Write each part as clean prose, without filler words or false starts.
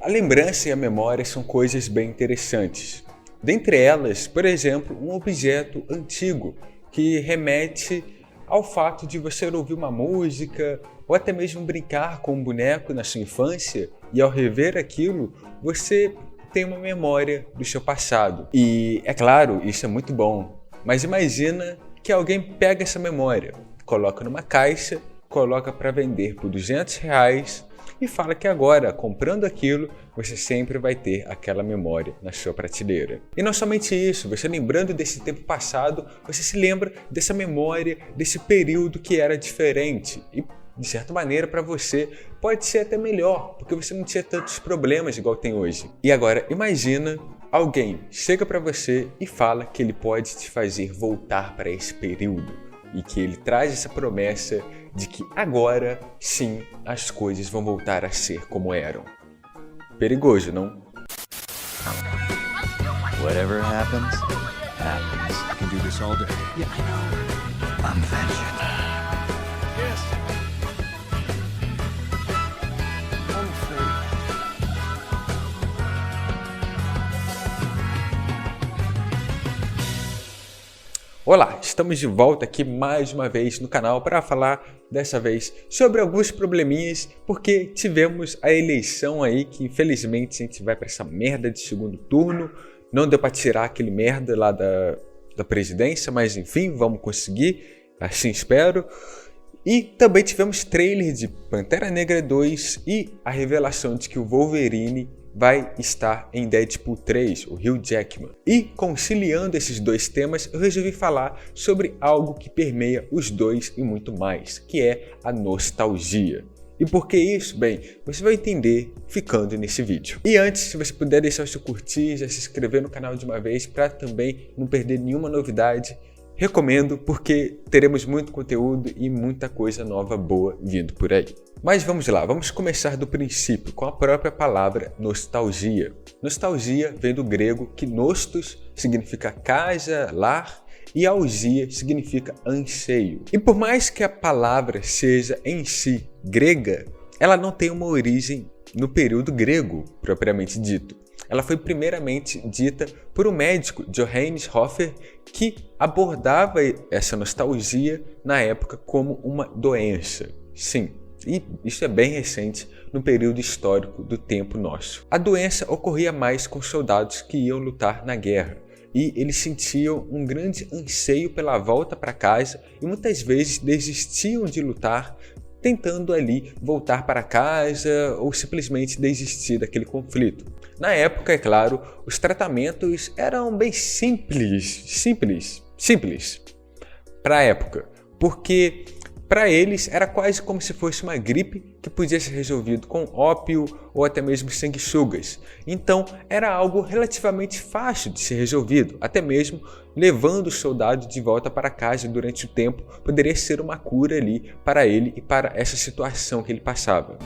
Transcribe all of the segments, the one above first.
A lembrança e a memória são coisas bem interessantes. Dentre elas, por exemplo, um objeto antigo que remete ao fato de você ouvir uma música ou até mesmo brincar com um boneco na sua infância e ao rever aquilo, você tem uma memória do seu passado. E é claro, isso é muito bom, mas imagina que alguém pega essa memória, coloca numa caixa, coloca para vender por R$200 e fala que agora, comprando aquilo, você sempre vai ter aquela memória na sua prateleira. E não somente isso, você lembrando desse tempo passado, você se lembra dessa memória, desse período que era diferente. E, de certa maneira, para você, pode ser até melhor, porque você não tinha tantos problemas igual tem hoje. E agora, imagina alguém chega para você e fala que ele pode te fazer voltar para esse período. E que ele traz essa promessa de que agora, sim, as coisas vão voltar a ser como eram. Perigoso, não? Whatever happens, happens. I can do this all day. Yeah, I know. I'm vengeance. Olá, estamos de volta aqui mais uma vez no canal para falar dessa vez sobre alguns probleminhas, porque tivemos a eleição aí que infelizmente a gente vai para essa merda de segundo turno, não deu para tirar aquele merda lá da presidência, mas enfim, vamos conseguir, assim espero. E também tivemos trailer de Pantera Negra 2 e a revelação de que o Wolverine vai estar em Deadpool 3, o Hugh Jackman. E conciliando esses dois temas, eu resolvi falar sobre algo que permeia os dois e muito mais, que é a nostalgia. E por que isso? Bem, você vai entender ficando nesse vídeo. E antes, se você puder deixar o seu curtir, já se inscrever no canal de uma vez para também não perder nenhuma novidade, recomendo, porque teremos muito conteúdo e muita coisa nova boa vindo por aí. Mas vamos lá, vamos começar do princípio, com a própria palavra nostalgia. Nostalgia vem do grego que nostos significa casa, lar, e augia significa anseio. E por mais que a palavra seja em si grega, ela não tem uma origem no período grego, propriamente dito. Ela foi primeiramente dita por um médico, Johannes Hofer, que abordava essa nostalgia na época como uma doença. Sim, e isso é bem recente no período histórico do tempo nosso. A doença ocorria mais com soldados que iam lutar na guerra, e eles sentiam um grande anseio pela volta para casa e muitas vezes desistiam de lutar, tentando ali voltar para casa ou simplesmente desistir daquele conflito. Na época, é claro, os tratamentos eram bem simples para a época, porque para eles era quase como se fosse uma gripe que podia ser resolvido com ópio ou até mesmo sanguessugas. Então era algo relativamente fácil de ser resolvido, até mesmo levando o soldado de volta para casa durante o tempo poderia ser uma cura ali para ele e para essa situação que ele passava.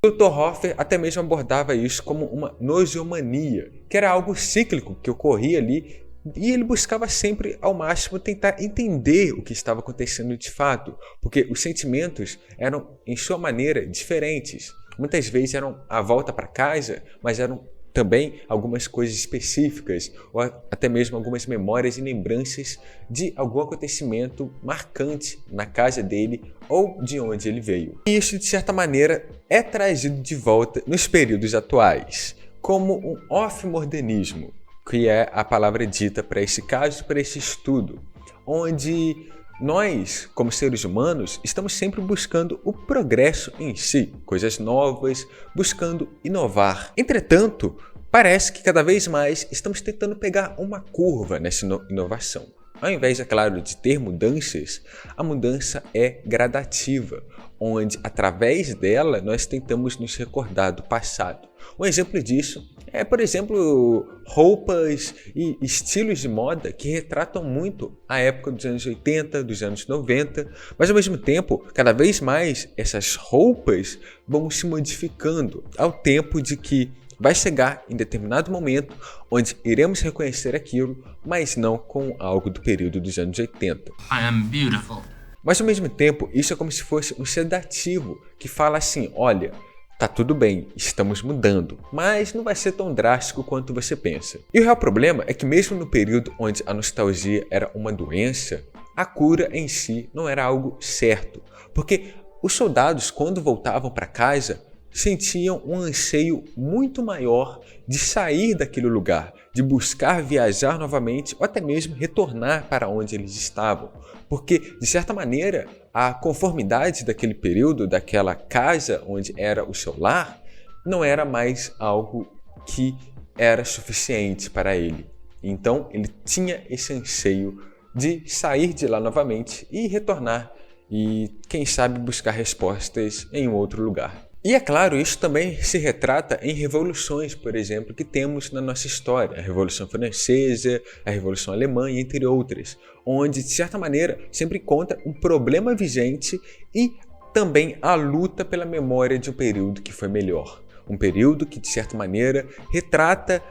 O Dr. Hofer até mesmo abordava isso como uma noseomania, que era algo cíclico que ocorria ali. E ele buscava sempre ao máximo tentar entender o que estava acontecendo de fato, porque os sentimentos eram, em sua maneira, diferentes. Muitas vezes eram a volta para casa, mas eram também algumas coisas específicas, ou até mesmo algumas memórias e lembranças de algum acontecimento marcante na casa dele ou de onde ele veio. E isso, de certa maneira, é trazido de volta nos períodos atuais, como um off-modernismo, que é a palavra dita para esse caso, para esse estudo, onde nós, como seres humanos, estamos sempre buscando o progresso em si, coisas novas, buscando inovar. Entretanto, parece que cada vez mais estamos tentando pegar uma curva nessa inovação. Ao invés, é claro, de ter mudanças, a mudança é gradativa, onde através dela nós tentamos nos recordar do passado. Um exemplo disso é, por exemplo, roupas e estilos de moda que retratam muito a época dos anos 80, dos anos 90, mas ao mesmo tempo, cada vez mais essas roupas vão se modificando ao tempo de que vai chegar em determinado momento onde iremos reconhecer aquilo, mas não com algo do período dos anos 80. I am beautiful. Mas ao mesmo tempo, isso é como se fosse um sedativo que fala assim, olha, Tá tudo bem, estamos mudando, mas não vai ser tão drástico quanto você pensa. E o real problema é que mesmo no período onde a nostalgia era uma doença, a cura em si não era algo certo, porque os soldados, quando voltavam para casa, sentiam um anseio muito maior de sair daquele lugar, de buscar viajar novamente ou até mesmo retornar para onde eles estavam. Porque, de certa maneira, a conformidade daquele período, daquela casa onde era o seu lar, não era mais algo que era suficiente para ele. Então, ele tinha esse anseio de sair de lá novamente e retornar e, quem sabe, buscar respostas em outro lugar. E é claro, isso também se retrata em revoluções, por exemplo, que temos na nossa história. A Revolução Francesa, a Revolução Alemã, entre outras, onde, de certa maneira, sempre encontra um problema vigente e também a luta pela memória de um período que foi melhor. Um período que, de certa maneira, retrata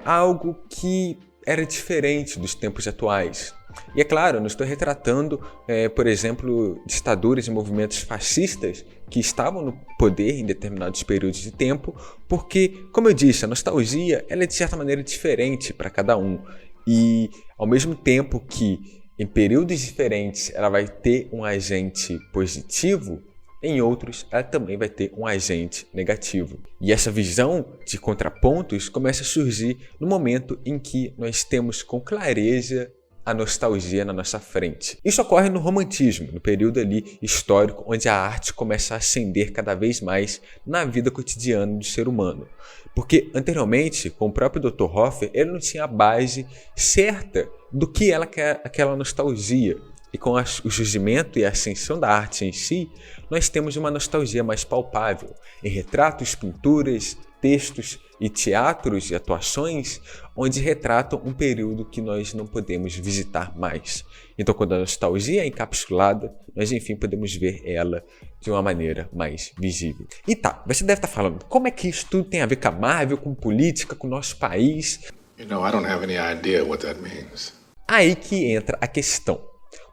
algo que era diferente dos tempos atuais. E é claro, eu não estou retratando, por exemplo, ditaduras e movimentos fascistas que estavam no poder em determinados períodos de tempo, porque, como eu disse, a nostalgia ela é de certa maneira diferente para cada um. E ao mesmo tempo que em períodos diferentes ela vai ter um agente positivo, em outros ela também vai ter um agente negativo. E essa visão de contrapontos começa a surgir no momento em que nós temos com clareza a nostalgia na nossa frente. Isso ocorre no romantismo, no período ali histórico onde a arte começa a ascender cada vez mais na vida cotidiana do ser humano. Porque anteriormente, com o próprio Dr. Hoffer, ele não tinha a base certa do que ela quer aquela nostalgia. E com o surgimento e a ascensão da arte em si, nós temos uma nostalgia mais palpável em retratos, pinturas, textos e teatros e atuações onde retratam um período que nós não podemos visitar mais. Então, quando a nostalgia é encapsulada, nós enfim podemos ver ela de uma maneira mais visível. E tá, você deve estar falando, como é que isso tudo tem a ver com a Marvel, com política, com o nosso país? You know, I don't have any idea what that means. Aí que entra a questão.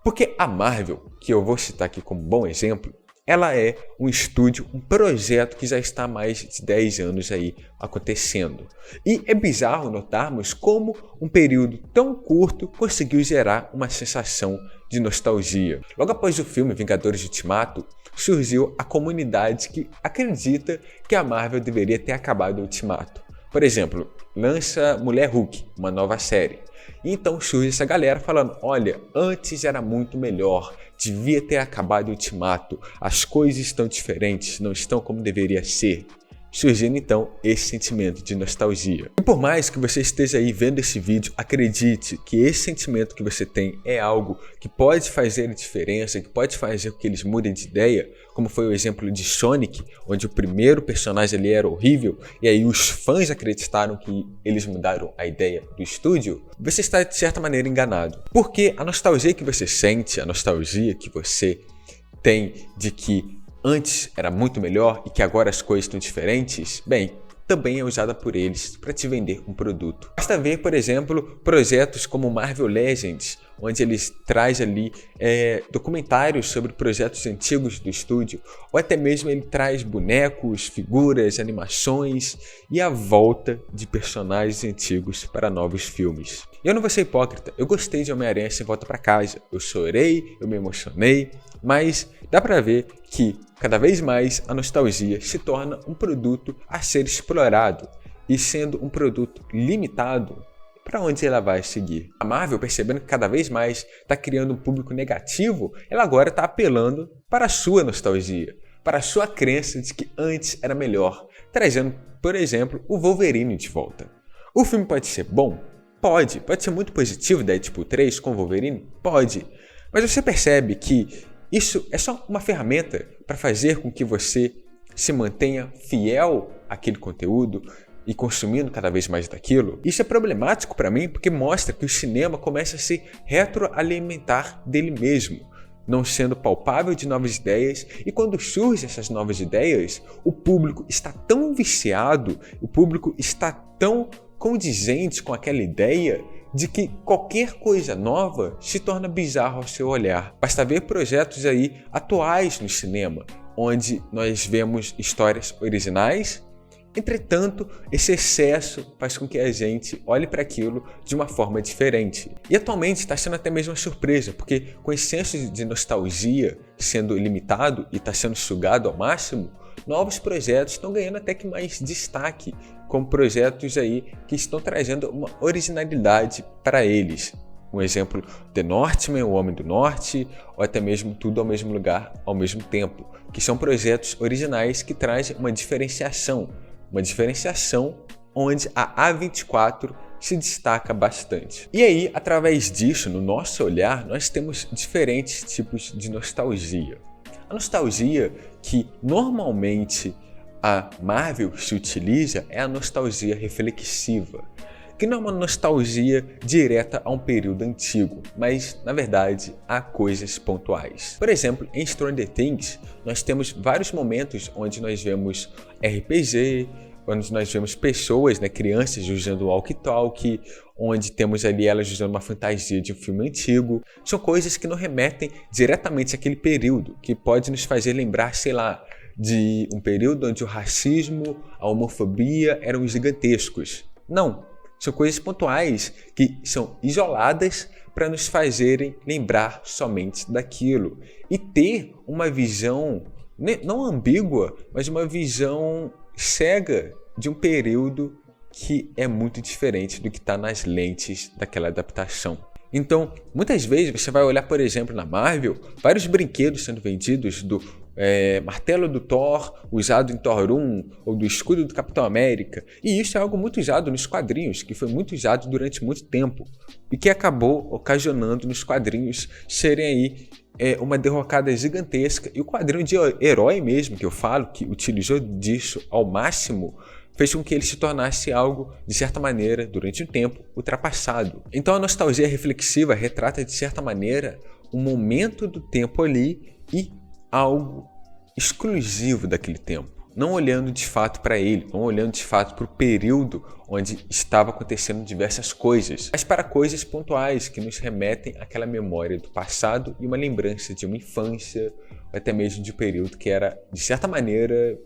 Porque a Marvel, que eu vou citar aqui como bom exemplo, ela é um estúdio, um projeto que já está há mais de 10 anos aí acontecendo. E é bizarro notarmos como um período tão curto conseguiu gerar uma sensação de nostalgia. Logo após o filme Vingadores Ultimato, surgiu a comunidade que acredita que a Marvel deveria ter acabado o Ultimato. Por exemplo, lança Mulher Hulk, uma nova série. E então surge essa galera falando, olha, antes era muito melhor, devia ter acabado o Ultimato, as coisas estão diferentes, não estão como deveria ser. Surgindo então esse sentimento de nostalgia. E por mais que você esteja aí vendo esse vídeo, acredite que esse sentimento que você tem é algo que pode fazer a diferença, que pode fazer com que eles mudem de ideia, como foi o exemplo de Sonic, onde o primeiro personagem ali era horrível, e aí os fãs acreditaram que eles mudaram a ideia do estúdio, você está de certa maneira enganado. Porque a nostalgia que você sente, a nostalgia que você tem de que antes era muito melhor e que agora as coisas estão diferentes, bem, também é usada por eles para te vender um produto. Basta ver, por exemplo, projetos como Marvel Legends, onde eles trazem ali documentários sobre projetos antigos do estúdio, ou até mesmo ele traz bonecos, figuras, animações e a volta de personagens antigos para novos filmes. E eu não vou ser hipócrita, eu gostei de Homem-Aranha Sem Volta para Casa, eu chorei, eu me emocionei, mas dá para ver que cada vez mais a nostalgia se torna um produto a ser explorado e sendo um produto limitado, para onde ela vai seguir. A Marvel, percebendo que cada vez mais está criando um público negativo, ela agora está apelando para a sua nostalgia, para a sua crença de que antes era melhor, trazendo, por exemplo, o Wolverine de volta. O filme pode ser bom? Pode ser muito positivo, Deadpool 3 com o Wolverine? Pode. Mas você percebe que isso é só uma ferramenta para fazer com que você se mantenha fiel àquele conteúdo e consumindo cada vez mais daquilo? Isso é problemático para mim porque mostra que o cinema começa a se retroalimentar dele mesmo, não sendo palpável de novas ideias, e quando surgem essas novas ideias, o público está tão viciado, o público está tão condizente com aquela ideia de que qualquer coisa nova se torna bizarro ao seu olhar. Basta ver projetos aí atuais no cinema, onde nós vemos histórias originais. Entretanto, esse excesso faz com que a gente olhe para aquilo de uma forma diferente. E atualmente está sendo até mesmo uma surpresa, porque com esse senso de nostalgia sendo limitado e está sendo sugado ao máximo, novos projetos estão ganhando até que mais destaque, como projetos aí que estão trazendo uma originalidade para eles. Um exemplo, The Northman, O Homem do Norte, ou até mesmo Tudo ao Mesmo Lugar ao Mesmo Tempo, que são projetos originais que trazem uma diferenciação onde a A24 se destaca bastante. E aí, através disso, no nosso olhar, nós temos diferentes tipos de nostalgia. A nostalgia que normalmente a Marvel se utiliza é a nostalgia reflexiva, que não é uma nostalgia direta a um período antigo, mas, na verdade, a coisas pontuais. Por exemplo, em Stranger Things, nós temos vários momentos onde nós vemos RPG, onde nós vemos pessoas, crianças usando walkie-talkie, onde temos ali elas usando uma fantasia de um filme antigo. São coisas que não remetem diretamente àquele período, que pode nos fazer lembrar, sei lá, de um período onde o racismo, a homofobia eram gigantescos. Não, são coisas pontuais que são isoladas para nos fazerem lembrar somente daquilo e ter uma visão não ambígua, mas uma visão cega de um período que é muito diferente do que está nas lentes daquela adaptação. Então, muitas vezes você vai olhar, por exemplo, na Marvel, vários brinquedos sendo vendidos do martelo do Thor, usado em Thor 1, ou do escudo do Capitão América. E isso é algo muito usado nos quadrinhos, que foi muito usado durante muito tempo, e que acabou ocasionando nos quadrinhos serem aí uma derrocada gigantesca. E o quadrinho de herói mesmo, que eu falo, que utilizou disso ao máximo, fez com que ele se tornasse algo, de certa maneira, durante um tempo, ultrapassado. Então a nostalgia reflexiva retrata, de certa maneira, um momento do tempo ali e algo exclusivo daquele tempo. Não olhando de fato para ele, não olhando de fato para o período onde estava acontecendo diversas coisas, mas para coisas pontuais que nos remetem àquela memória do passado e uma lembrança de uma infância, ou até mesmo de um período que era, de certa maneira,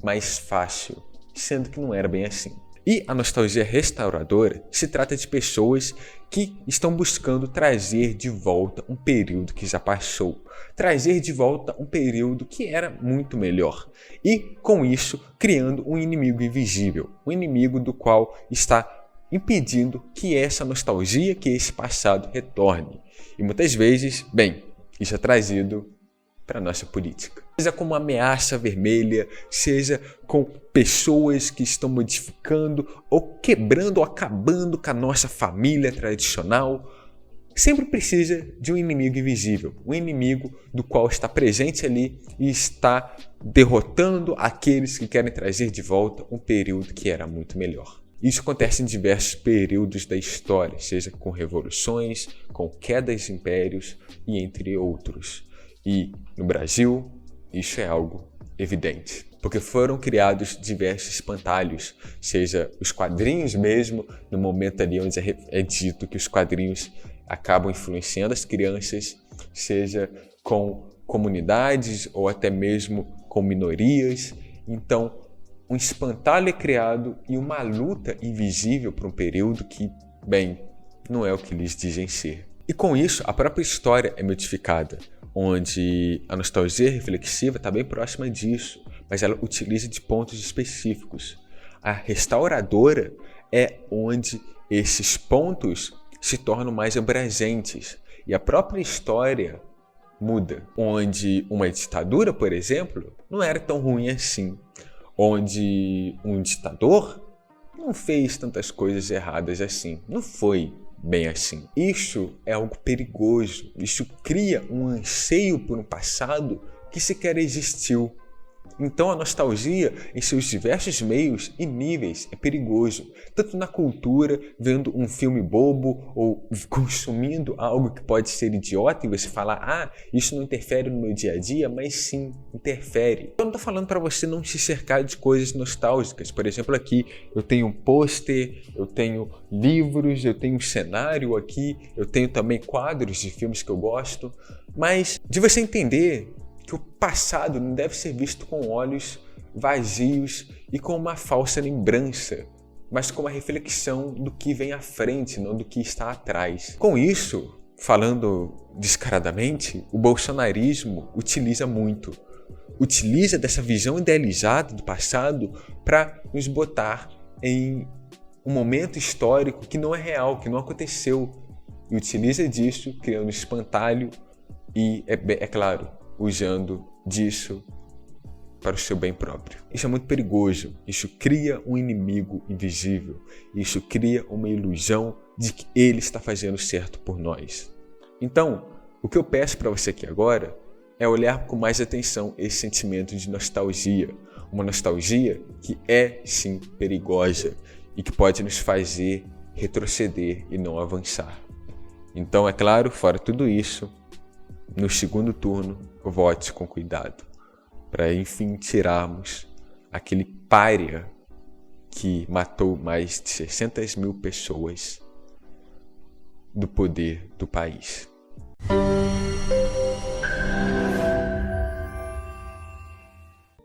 mais fácil, sendo que não era bem assim. E a nostalgia restauradora se trata de pessoas que estão buscando trazer de volta um período que já passou, trazer de volta um período que era muito melhor e, com isso, criando um inimigo invisível, um inimigo do qual está impedindo que essa nostalgia, que esse passado retorne. E muitas vezes, isso é trazido para a nossa política. Seja com uma ameaça vermelha, seja com pessoas que estão modificando ou quebrando ou acabando com a nossa família tradicional, sempre precisa de um inimigo invisível, um inimigo do qual está presente ali e está derrotando aqueles que querem trazer de volta um período que era muito melhor. Isso acontece em diversos períodos da história, seja com revoluções, com quedas de impérios e entre outros. E no Brasil, isso é algo evidente, porque foram criados diversos espantalhos, seja os quadrinhos mesmo, no momento ali onde é dito que os quadrinhos acabam influenciando as crianças, seja com comunidades ou até mesmo com minorias. Então, um espantalho é criado e uma luta invisível por um período que, não é o que lhes dizem ser. E com isso, a própria história é modificada, onde a nostalgia reflexiva está bem próxima disso, mas ela utiliza de pontos específicos. A restauradora é onde esses pontos se tornam mais abrangentes e a própria história muda, onde uma ditadura, por exemplo, não era tão ruim assim, onde um ditador não fez tantas coisas erradas assim, não foi bem assim. Isso é algo perigoso, isso cria um anseio por um passado que sequer existiu. Então a nostalgia, em seus diversos meios e níveis, é perigoso, tanto na cultura, vendo um filme bobo ou consumindo algo que pode ser idiota e você falar, isso não interfere no meu dia a dia, mas sim, interfere. Eu não estou falando para você não se cercar de coisas nostálgicas. Por exemplo, aqui eu tenho um pôster, eu tenho livros, eu tenho um cenário aqui, eu tenho também quadros de filmes que eu gosto, mas de você entender que o passado não deve ser visto com olhos vazios e com uma falsa lembrança, mas com uma reflexão do que vem à frente, não do que está atrás. Com isso, falando descaradamente, o bolsonarismo utiliza dessa visão idealizada do passado para nos botar em um momento histórico que não é real, que não aconteceu, e utiliza disso criando espantalho e, é claro, usando disso para o seu bem próprio. Isso é muito perigoso, isso cria um inimigo invisível, isso cria uma ilusão de que ele está fazendo certo por nós. Então, o que eu peço para você aqui agora é olhar com mais atenção esse sentimento de nostalgia, uma nostalgia que é sim perigosa e que pode nos fazer retroceder e não avançar. Então, é claro, fora tudo isso, no segundo turno, vote com cuidado, para enfim tirarmos aquele pária que matou mais de 600 mil pessoas do poder do país.